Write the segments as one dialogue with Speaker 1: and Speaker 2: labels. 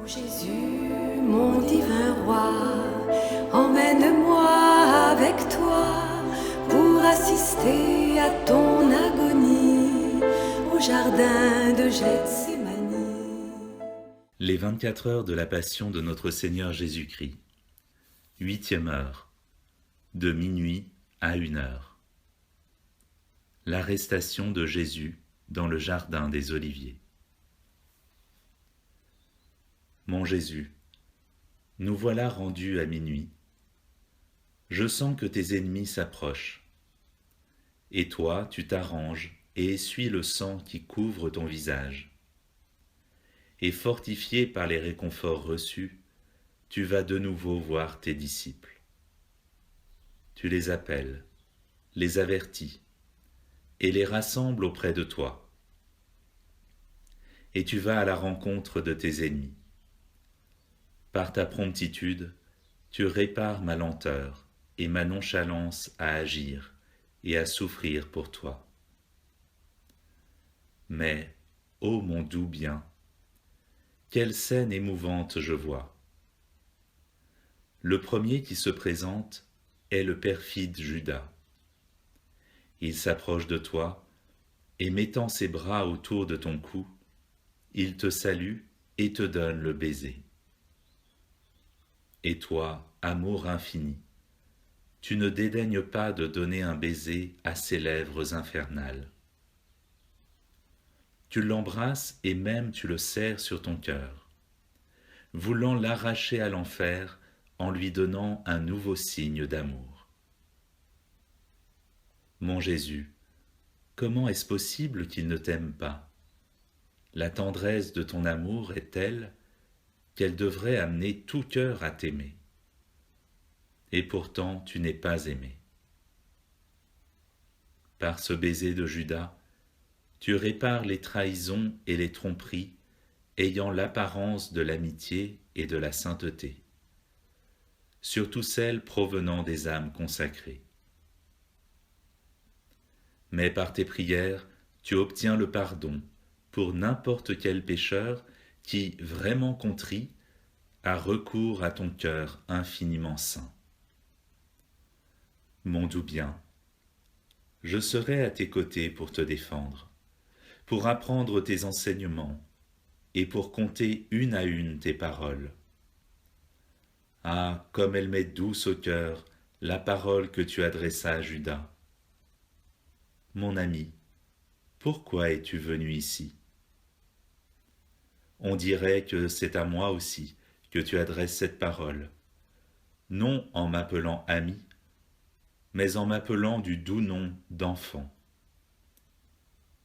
Speaker 1: Ô Jésus, mon divin roi, emmène-moi avec toi pour assister à ton agonie au jardin de Gethsémani.
Speaker 2: Les 24 heures de la Passion de notre Seigneur Jésus-Christ. 8e heure, de minuit à 1 heure. L'arrestation de Jésus dans le jardin des Oliviers. Mon Jésus, nous voilà rendus à minuit. Je sens que tes ennemis s'approchent. Et toi, tu t'arranges et essuies le sang qui couvre ton visage. Et fortifié par les réconforts reçus, tu vas de nouveau voir tes disciples. Tu les appelles, les avertis, et les rassembles auprès de toi. Et tu vas à la rencontre de tes ennemis. Par ta promptitude, tu répares ma lenteur et ma nonchalance à agir et à souffrir pour toi. Mais, ô mon doux bien, quelle scène émouvante je vois! Le premier qui se présente est le perfide Judas. Il s'approche de toi et mettant ses bras autour de ton cou, il te salue et te donne le baiser. Et toi, amour infini, tu ne dédaignes pas de donner un baiser à ses lèvres infernales. Tu l'embrasses et même tu le serres sur ton cœur, voulant l'arracher à l'enfer en lui donnant un nouveau signe d'amour. Mon Jésus, comment est-ce possible qu'il ne t'aime pas? La tendresse de ton amour est telle qu'elle devrait amener tout cœur à t'aimer. Et pourtant tu n'es pas aimé. Par ce baiser de Judas, tu répares les trahisons et les tromperies ayant l'apparence de l'amitié et de la sainteté, surtout celles provenant des âmes consacrées. Mais par tes prières, tu obtiens le pardon pour n'importe quel pécheur qui, vraiment contrit, a recours à ton cœur infiniment saint. Mon doux bien, je serai à tes côtés pour te défendre, pour apprendre tes enseignements et pour compter une à une tes paroles. Ah, comme elle m'est douce au cœur, la parole que tu adressas à Judas. Mon ami, pourquoi es-tu venu ici? On dirait que c'est à moi aussi que tu adresses cette parole, non en m'appelant ami, mais en m'appelant du doux nom d'enfant.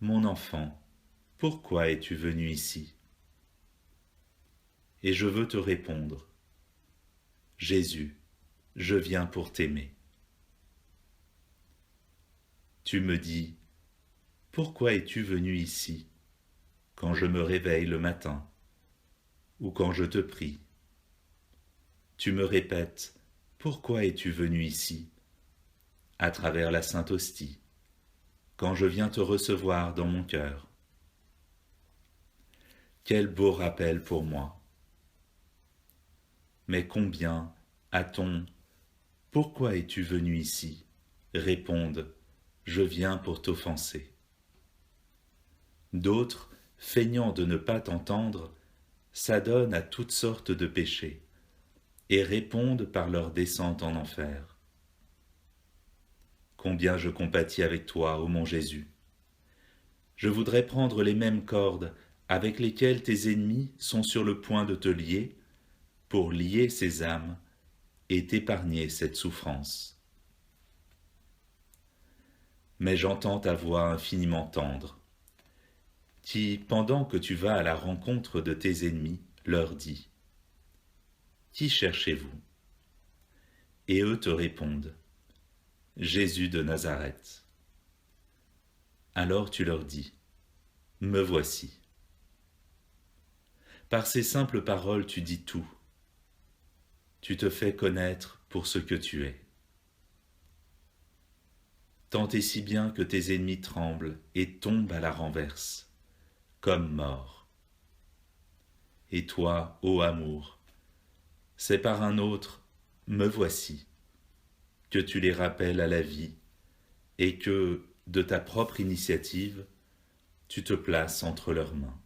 Speaker 2: Mon enfant, pourquoi es-tu venu ici? Et je veux te répondre, Jésus, je viens pour t'aimer. Tu me dis, pourquoi es-tu venu ici, quand je me réveille le matin, ou quand je te prie? Tu me répètes, pourquoi es-tu venu ici, à travers la Sainte Hostie, quand je viens te recevoir dans mon cœur? Quel beau rappel pour moi! Mais combien a-t-on « Pourquoi es-tu venu ici ?» répondent « Je viens pour t'offenser ». D'autres, feignant de ne pas t'entendre, s'adonnent à toutes sortes de péchés et répondent par leur descente en enfer. Combien je compatis avec toi, ô mon Jésus! Je voudrais prendre les mêmes cordes avec lesquelles tes ennemis sont sur le point de te lier, pour lier ces âmes et t'épargner cette souffrance. Mais j'entends ta voix infiniment tendre, qui, pendant que tu vas à la rencontre de tes ennemis, leur dit « Qui cherchez-vous » Et eux te répondent « Jésus de Nazareth ». Alors tu leur dis « Me voici ». Par ces simples paroles tu dis tout. Tu te fais connaître pour ce que tu es. Tant et si bien que tes ennemis tremblent et tombent à la renverse, comme morts. Et toi, ô amour, c'est par un autre, me voici, que tu les rappelles à la vie et que, de ta propre initiative, tu te places entre leurs mains.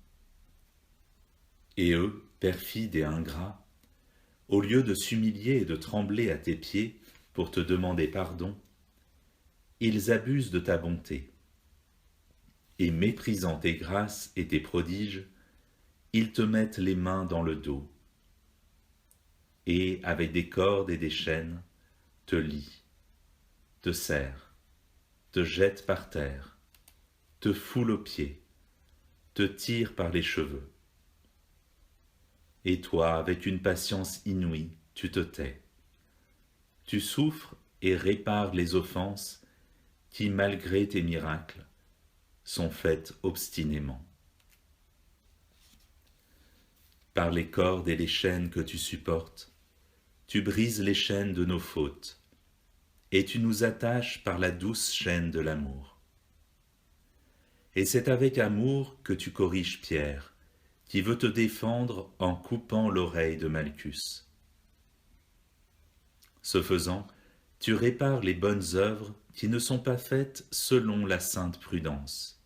Speaker 2: Et eux, perfides et ingrats, au lieu de s'humilier et de trembler à tes pieds pour te demander pardon, ils abusent de ta bonté. Et méprisant tes grâces et tes prodiges, ils te mettent les mains dans le dos. Et, avec des cordes et des chaînes, te lient, te serrent, te jettent par terre, te foulent aux pieds, te tirent par les cheveux. Et toi, avec une patience inouïe, tu te tais. Tu souffres et répares les offenses qui, malgré tes miracles, sont faites obstinément. Par les cordes et les chaînes que tu supportes, tu brises les chaînes de nos fautes, et tu nous attaches par la douce chaîne de l'amour. Et c'est avec amour que tu corriges Pierre, qui veut te défendre en coupant l'oreille de Malchus. Ce faisant, tu répares les bonnes œuvres qui ne sont pas faites selon la sainte prudence.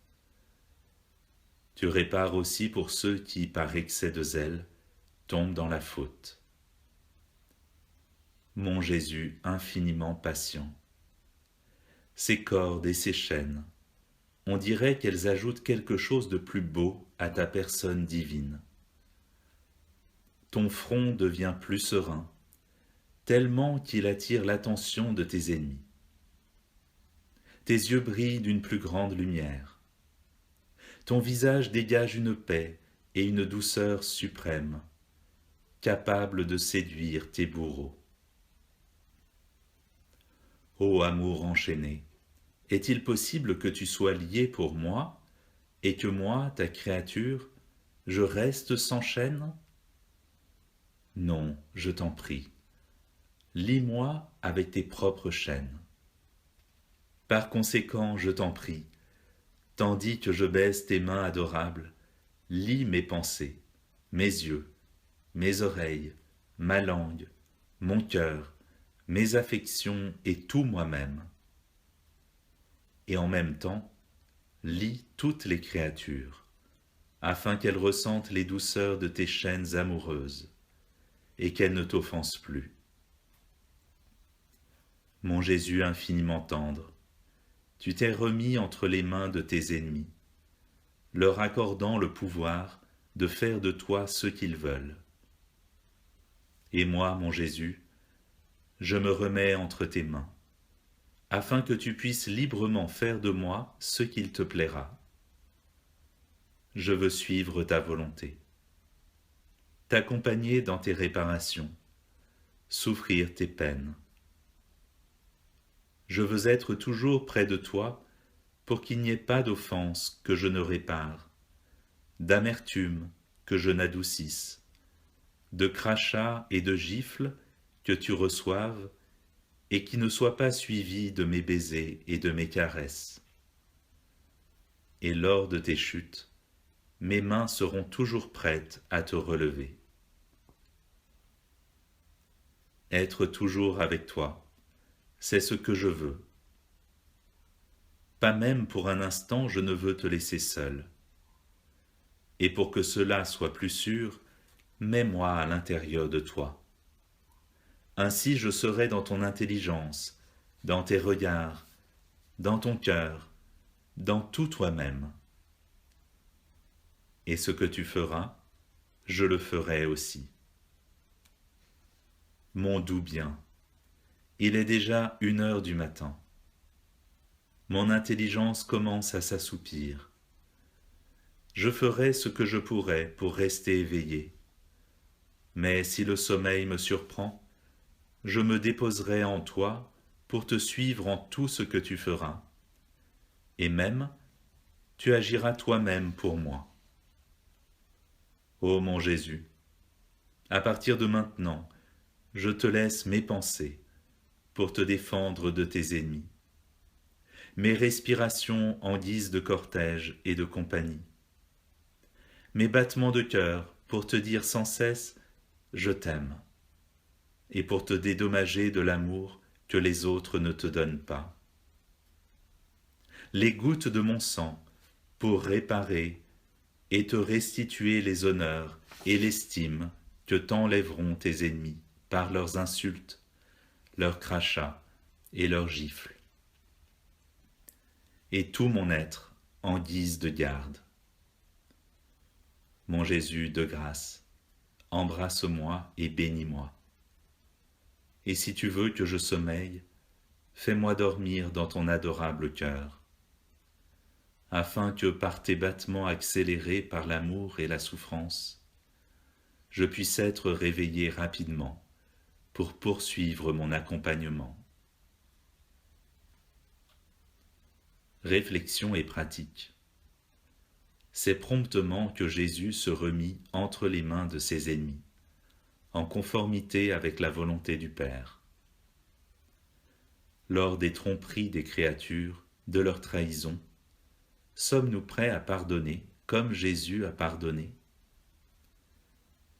Speaker 2: Tu répares aussi pour ceux qui, par excès de zèle, tombent dans la faute. Mon Jésus infiniment patient, ces cordes et ces chaînes, on dirait qu'elles ajoutent quelque chose de plus beau à ta personne divine. Ton front devient plus serein, tellement qu'il attire l'attention de tes ennemis. Tes yeux brillent d'une plus grande lumière. Ton visage dégage une paix et une douceur suprême, capable de séduire tes bourreaux. Ô amour enchaîné, est-il possible que tu sois lié pour moi et que moi, ta créature, je reste sans chaîne? Non, je t'en prie, lie-moi avec tes propres chaînes. Par conséquent, je t'en prie, tandis que je baise tes mains adorables, lie mes pensées, mes yeux, mes oreilles, ma langue, mon cœur, mes affections et tout moi-même. Et en même temps, lie toutes les créatures, afin qu'elles ressentent les douceurs de tes chaînes amoureuses, et qu'elles ne t'offensent plus. Mon Jésus infiniment tendre, tu t'es remis entre les mains de tes ennemis, leur accordant le pouvoir de faire de toi ce qu'ils veulent. Et moi, mon Jésus, je me remets entre tes mains, afin que tu puisses librement faire de moi ce qu'il te plaira. Je veux suivre ta volonté, t'accompagner dans tes réparations, souffrir tes peines. Je veux être toujours près de toi pour qu'il n'y ait pas d'offense que je ne répare, d'amertume que je n'adoucisse, de crachats et de gifles que tu reçoives et qui ne soient pas suivis de mes baisers et de mes caresses. Et lors de tes chutes, mes mains seront toujours prêtes à te relever. Être toujours avec toi, c'est ce que je veux. Pas même pour un instant je ne veux te laisser seul. Et pour que cela soit plus sûr, mets-moi à l'intérieur de toi. Ainsi je serai dans ton intelligence, dans tes regards, dans ton cœur, dans tout toi-même. Et ce que tu feras, je le ferai aussi. Mon doux bien, il est déjà 1 heure du matin. Mon intelligence commence à s'assoupir. Je ferai ce que je pourrai pour rester éveillé. Mais si le sommeil me surprend, je me déposerai en toi pour te suivre en tout ce que tu feras. Et même, tu agiras toi-même pour moi. Ô mon Jésus, à partir de maintenant, je te laisse mes pensées pour te défendre de tes ennemis, mes respirations en guise de cortège et de compagnie, mes battements de cœur pour te dire sans cesse « je t'aime » et pour te dédommager de l'amour que les autres ne te donnent pas. Les gouttes de mon sang pour réparer et te restituer les honneurs et l'estime que t'enlèveront tes ennemis par leurs insultes, leurs crachats et leurs gifles. Et tout mon être en guise de garde. Mon Jésus de grâce, embrasse-moi et bénis-moi. Et si tu veux que je sommeille, fais-moi dormir dans ton adorable cœur, afin que par tes battements accélérés par l'amour et la souffrance, je puisse être réveillé rapidement pour poursuivre mon accompagnement. Réflexion et pratique. C'est promptement que Jésus se remit entre les mains de ses ennemis, en conformité avec la volonté du Père. Lors des tromperies des créatures, de leur trahison, sommes-nous prêts à pardonner comme Jésus a pardonné?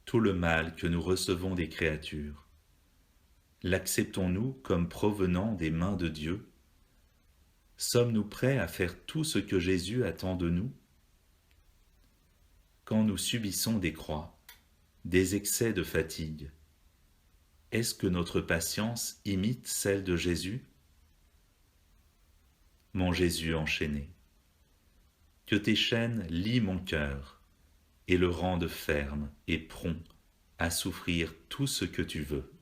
Speaker 2: Tout le mal que nous recevons des créatures, l'acceptons-nous comme provenant des mains de Dieu? Sommes-nous prêts à faire tout ce que Jésus attend de nous? Quand nous subissons des croix, des excès de fatigue, est-ce que notre patience imite celle de Jésus? Mon Jésus enchaîné, que tes chaînes lient mon cœur et le rendent ferme et prompt à souffrir tout ce que tu veux.